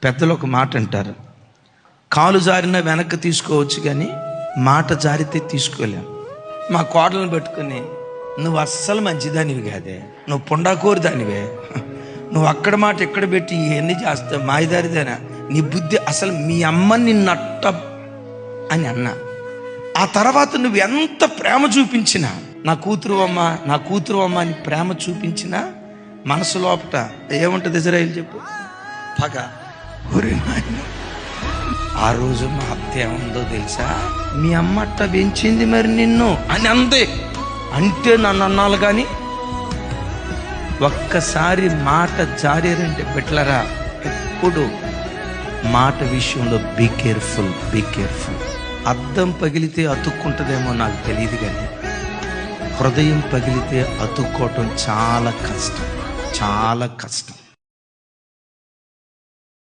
పెద్దలు ఒక మాట అంటారు, కాలు జారిన వెనక్కి తీసుకోవచ్చు కానీ మాట జారితే తీసుకోలేం. మా కోడలను పెట్టుకుని నువ్వు అస్సలు మంచిదానివి కాదే, నువ్వు పుండాకోరు దానివే, నువ్వు అక్కడ మాట ఎక్కడ పెట్టి ఇవన్నీ చేస్తావు, మాయదారిదేనా, నీ బుద్ధి అసలు మీ అమ్మ నిన్నట్ట అని అన్నా. ఆ తర్వాత నువ్వు ఎంత ప్రేమ చూపించినా, నా కూతురు అమ్మ అని ప్రేమ చూపించినా మనసు లోపట ఏముంటుంది ఇజ్రాయేల్ చెప్పు? పగ. ఒరే నాయన, ఆ రోజు మా అత్త ఏముందో తెలుసా, మీ అమ్మ అట్ట పెంచింది మరి నిన్ను అని అందే. అంటే నన్ను అన్నాను కానీ ఒక్కసారి మాట జారేరంటే బిడ్డలారా, ఎప్పుడు మాట విషయంలో బీ కేర్ఫుల్. అద్దం పగిలితే అతుక్కుంటుందేమో నాకు తెలియదు కానీ హృదయం పగిలితే అతుక్కోవటం చాలా కష్టం.